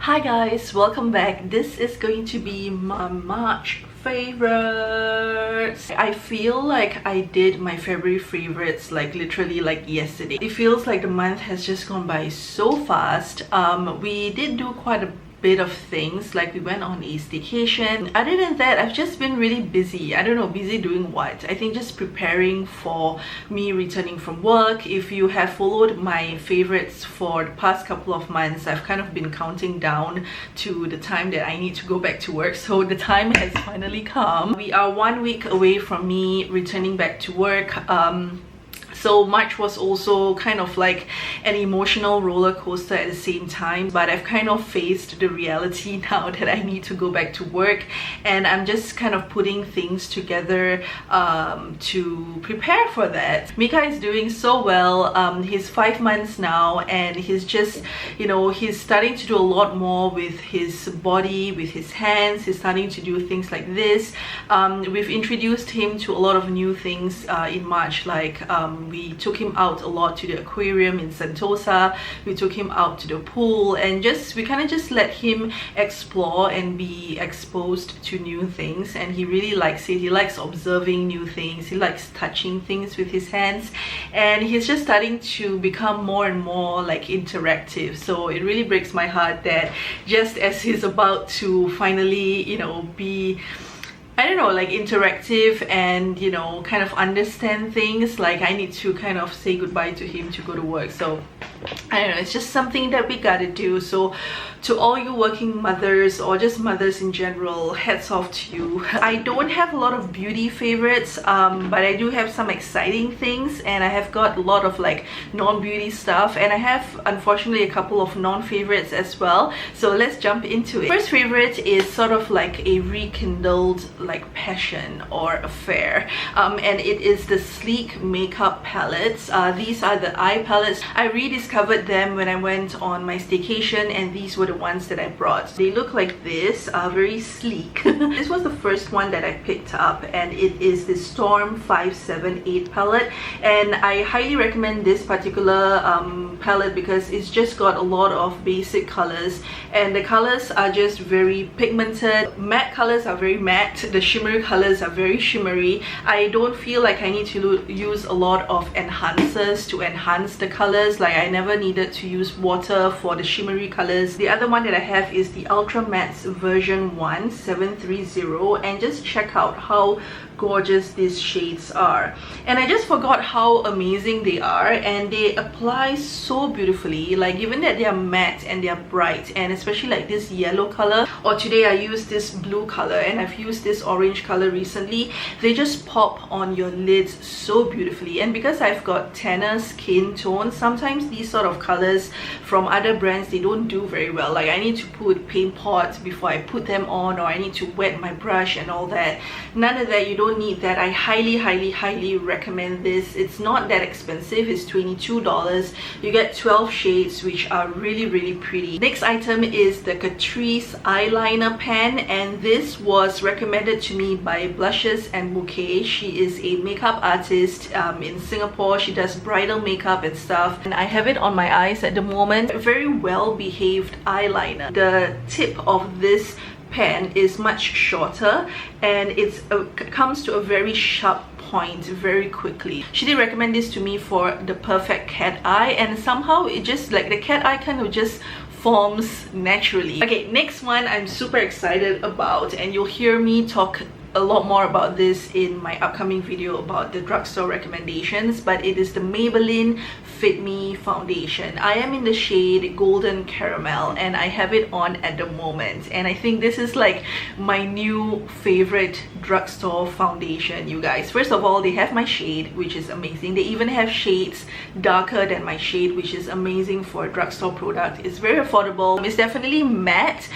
Hi guys, welcome back. This is going to be my March favorites. I feel like I did my February favorites like literally like yesterday. It feels like the month has just gone by so fast. We did do quite a bit of things, like we went on a staycation. Other than that, I've just been really busy. I don't know, busy doing what? I think just preparing for me returning from work. If you have followed my favorites for the past couple of months, I've kind of been counting down to the time that I need to go back to work, so the time has finally come. We are 1 week away from me returning back to work. So March was also kind of like an emotional roller coaster at the same time, but I've kind of faced the reality now that I need to go back to work, and I'm just kind of putting things together to prepare for that. Mika is doing so well. He's 5 months now, and he's just, you know, he's starting to do a lot more with his body, with his hands. He's starting to do things like this. We've introduced him to a lot of new things in March, like we took him out a lot to the aquarium in Sentosa. We took him out to the pool, and we kind of just let him explore and be exposed to new things, and he really likes it. He likes observing new things. He likes touching things with his hands, and he's just starting to become more and more like interactive. So it really breaks my heart that just as he's about to finally, you know, be, I don't know, like interactive and, you know, kind of understand things, like I need to kind of say goodbye to him to go to work. So I don't know, it's just something that we gotta do. So to all you working mothers or just mothers in general, hats off to you. I don't have a lot of beauty favorites, but I do have some exciting things, and I have got a lot of like non-beauty stuff, and I have unfortunately a couple of non-favorites as well. So let's jump into it. First favorite is sort of like a rekindled like passion or affair, and it is the Sleek makeup palettes. These are the eye palettes. I rediscovered them when I went on my staycation, and these were the ones that I brought. They look like this, very sleek. This was the first one that I picked up, and it is the Storm 578 palette, and I highly recommend this particular palette because it's just got a lot of basic colors, and the colors are just very pigmented. Matte colors are very matte, the shimmery colors are very shimmery. I don't feel like I need to use a lot of enhancers to enhance the colors. Like I never needed to use water for the shimmery colors. The other one that I have is the Ultra Mattes version 1 730, and just check out how gorgeous these shades are. And I just forgot how amazing they are, and they apply so beautifully. Like given that they are matte and they are bright, and especially like this yellow color, or today I used this blue color, and I've used this orange color recently, they just pop on your lids so beautifully. And because I've got tanner skin tone, sometimes these sort of colors from other brands, they don't do very well. Like I need to put paint pots before I put them on, or I need to wet my brush and all that. None of that. You don't need that. I highly recommend this. It's not that expensive. It's $22. You get 12 shades, which are really pretty. Next item is the Catrice eyeliner pen, and this was recommended to me by Blushes and Bouquet. She is a makeup artist in Singapore. She does bridal makeup and stuff, and I have it on my eyes at the moment. A very well behaved eyeliner. The tip of this pen is much shorter, and it comes to a very sharp point very quickly. She did recommend this to me for the perfect cat eye, and somehow it just, like, the cat eye kind of just forms naturally. Okay, next one I'm super excited about, and you'll hear me talk a lot more about this in my upcoming video about the drugstore recommendations, but it is the Maybelline Fit Me foundation. I am in the shade Golden Caramel, and I have it on at the moment, and I think this is like my new favorite drugstore foundation, you guys. First of all, they have my shade, which is amazing. They even have shades darker than my shade, which is amazing for a drugstore product. It's very affordable. It's definitely matte.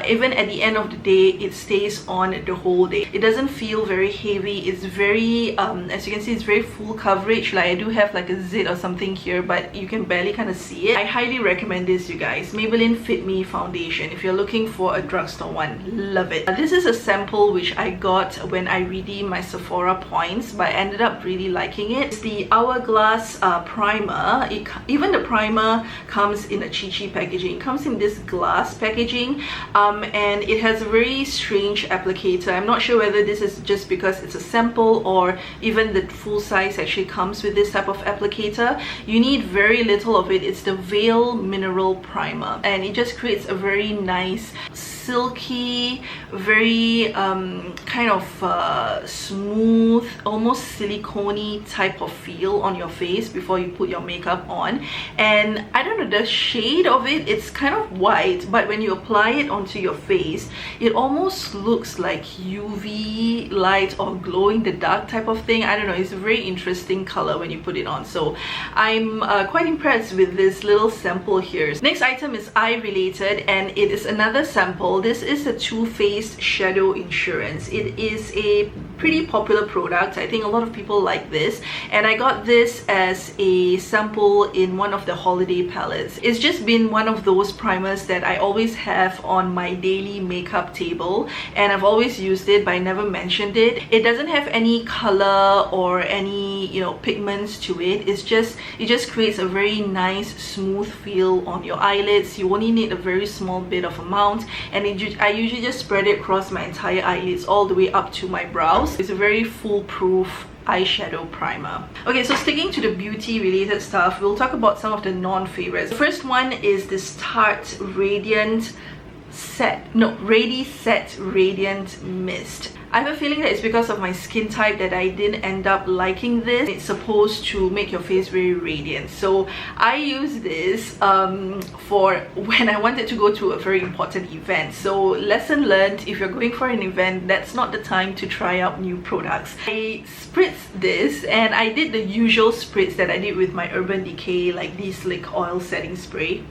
Even at the end of the day, it stays on the whole day. It doesn't feel very heavy. It's very as you can see, it's very full coverage. Like I do have like a zit or something here here, but you can barely kind of see it. I highly recommend this, you guys. Maybelline Fit Me foundation. If you're looking for a drugstore one, love it. This is a sample which I got when I redeemed my Sephora points, but I ended up really liking it. It's the Hourglass primer. Even the primer comes in a chi-chi packaging. It comes in this glass packaging, and it has a very strange applicator. I'm not sure whether this is just because it's a sample or even the full size actually comes with this type of applicator. You need very little of it. It's the Veil Mineral Primer, and it just creates a very nice silky, very kind of smooth, almost silicone-y type of feel on your face before you put your makeup on. And I don't know, the shade of it, it's kind of white, but when you apply it onto your face, it almost looks like UV light or glow in the dark type of thing. I don't know, it's a very interesting color when you put it on. So I'm quite impressed with this little sample here. Next item is eye related, and it is another sample. This is the Too Faced Shadow Insurance. It is a pretty popular product. I think a lot of people like this, and I got this as a sample in one of the holiday palettes. It's just been one of those primers that I always have on my daily makeup table, and I've always used it, but I never mentioned it. It doesn't have any color or any, you know, pigments to it. It just creates a very nice smooth feel on your eyelids. You only need a very small bit of amount, and I usually just spread it across my entire eyelids all the way up to my brows. It's a very foolproof eyeshadow primer. Okay, so sticking to the beauty related stuff, we'll talk about some of the non-favorites. The first one is this Tarte Radi Set Radiant Mist. I have a feeling that it's because of my skin type that I didn't end up liking this. It's supposed to make your face very radiant. So I use this for when I wanted to go to a very important event. So lesson learned, if you're going for an event, that's not the time to try out new products. I spritzed this, and I did the usual spritz that I did with my Urban Decay, like this like oil setting spray.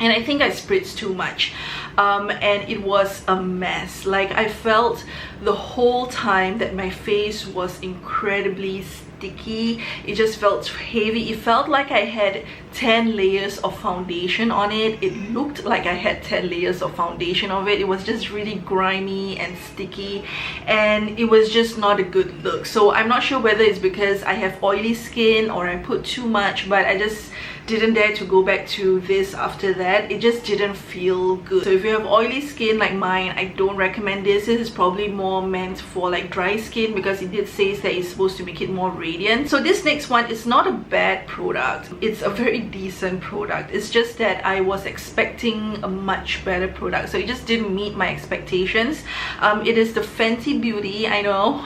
And I think I spritzed too much, and it was a mess. Like, I felt the whole time that my face was incredibly sticky. It just felt heavy. It felt like I had 10 layers of foundation on it. It looked like I had 10 layers of foundation of it. It was just really grimy and sticky, and it was just not a good look. So I'm not sure whether it's because I have oily skin or I put too much, but I just didn't dare to go back to this after that. It just didn't feel good. So if you have oily skin like mine, I don't recommend this. This is probably more meant for like dry skin, because it did say that it's supposed to make it more radiant. So this next one is not a bad product. It's a very decent product. It's just that I was expecting a much better product, so it just didn't meet my expectations. It is the Fenty Beauty, I know,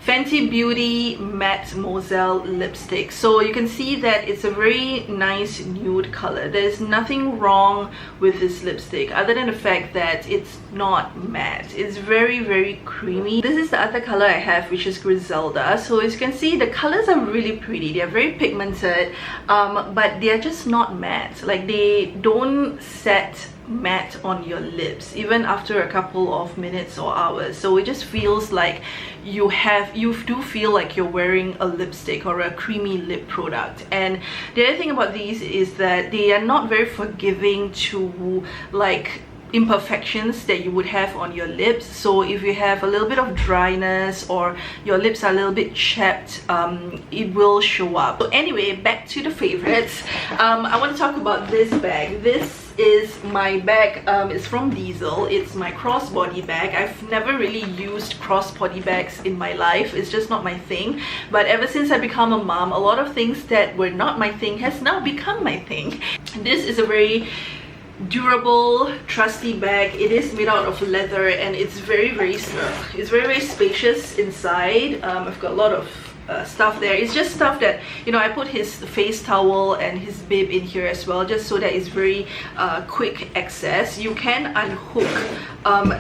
Fenty Beauty Matte Moselle lipstick. So you can see that it's a very nice nude color. There's nothing wrong with this lipstick other than the fact that it's not matte. It's very creamy. This is the other color I have, which is Griselda. So as you can see, the colors are really pretty. They're very pigmented, but they're just not matte. Like, they don't set matte on your lips even after a couple of minutes or hours. So it just feels like you do feel like you're wearing a lipstick or a creamy lip product. And the other thing about these is that they are not very forgiving to like imperfections that you would have on your lips. So if you have a little bit of dryness or your lips are a little bit chapped, it will show up. So anyway, back to the favorites. I want to talk about this bag. This is my bag. It's from Diesel. It's my crossbody bag. I've never really used crossbody bags in my life. It's just not my thing. But ever since I become a mom, a lot of things that were not my thing has now become my thing. This is a very durable, trusty bag. It is made out of leather, and it's very spacious inside. I've got a lot of stuff there. It's just stuff that, you know, I put his face towel and his bib in here as well, just so that it's very quick access. You can unhook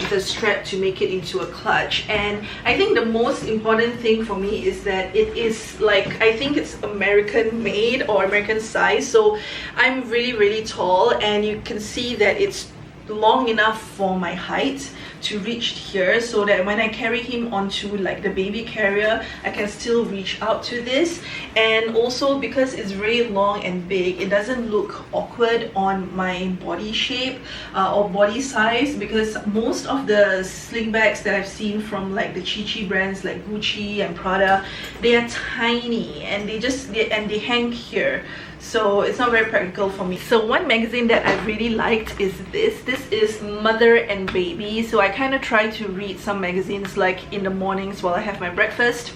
the strap to make it into a clutch, and I think the most important thing for me is that it is like, I think it's American made or American size. So I'm really tall, and you can see that it's long enough for my height to reach here, so that when I carry him onto like the baby carrier, I can still reach out to this. And also because it's very long and big, it doesn't look awkward on my body shape or body size, because most of the sling bags that I've seen from like the Chi brands like Gucci and Prada, they are tiny and they hang here, so it's not very practical for me. So one magazine that I really liked is this is Mother and Baby. So I kind of try to read some magazines like in the mornings while I have my breakfast.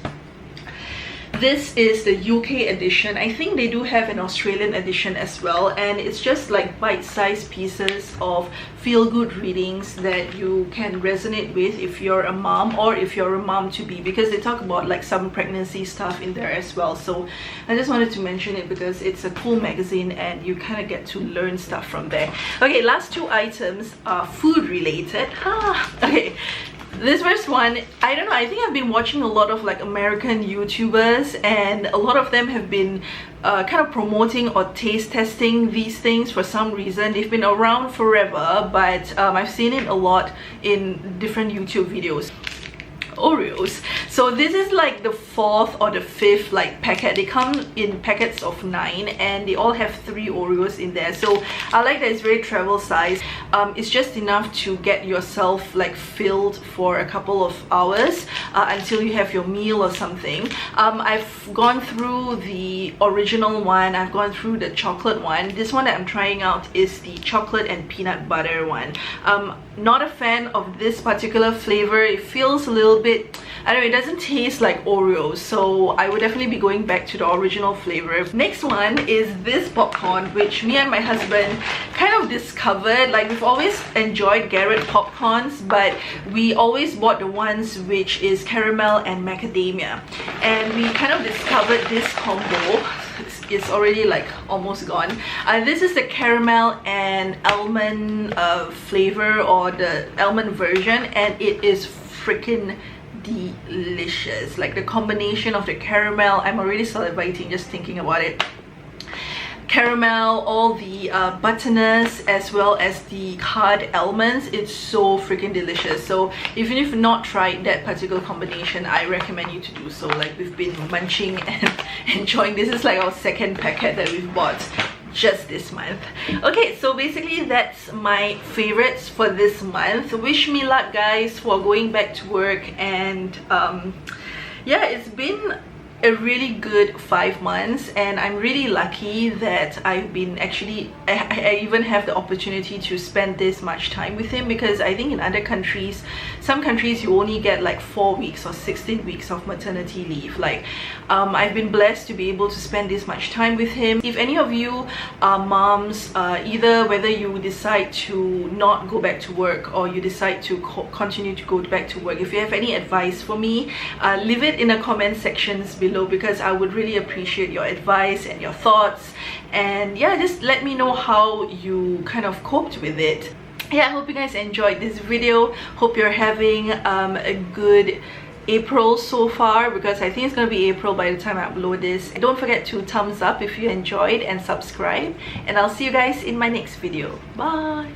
This is the UK edition. I think they do have an Australian edition as well, and it's just like bite-sized pieces of feel-good readings that you can resonate with if you're a mom or if you're a mom-to-be, because they talk about like some pregnancy stuff in there as well. So I just wanted to mention it because it's a cool magazine and you kind of get to learn stuff from there. Okay, last two items are food related. Okay. This first one, I don't know, I think I've been watching a lot of like American YouTubers, and a lot of them have been kind of promoting or taste testing these things for some reason. They've been around forever, but I've seen it a lot in different YouTube videos. Oreos. So this is like the 4th or the 5th like packet. They come in packets of 9 and they all have 3 Oreos in there. So I like that it's very travel size. It's just enough to get yourself like filled for a couple of hours until you have your meal or something. I've gone through the original one, I've gone through the chocolate one. This one that I'm trying out is the chocolate and peanut butter one. Not a fan of this particular flavor. It feels a little bit, I don't know, it doesn't taste like Oreos, so I would definitely be going back to the original flavor. Next one is this popcorn, which me and my husband kind of discovered. Like, we've always enjoyed Garrett popcorns, but we always bought the ones which is caramel and macadamia, and we kind of discovered this combo. It's already like almost gone. This is the caramel and almond flavor, or the almond version, and it is freaking delicious. Like the combination of the caramel, I'm already salivating just thinking about it. Caramel, all the butterness, as well as the hard almonds, it's so freaking delicious. So even if you've not tried that particular combination, I recommend you to do so. Like, we've been munching and enjoying. This is like our 2nd packet that we've bought just this month. Okay, so basically that's my favorites for this month. Wish me luck, guys, for going back to work. And yeah, it's been a really good 5 months, and I'm really lucky that I've been actually I even have the opportunity to spend this much time with him, because I think in other countries, some countries, you only get like 4 weeks or 16 weeks of maternity leave. Like I've been blessed to be able to spend this much time with him. If any of you are moms, either whether you decide to not go back to work or you decide to continue to go back to work, if you have any advice for me, leave it in the comment sections below, because I would really appreciate your advice and your thoughts. And yeah, just let me know how you kind of coped with it. Yeah, I hope you guys enjoyed this video. Hope you're having a good April so far, because I think it's gonna be April by the time I upload this. Don't forget to thumbs up if you enjoyed and subscribe, and I'll see you guys in my next video. Bye.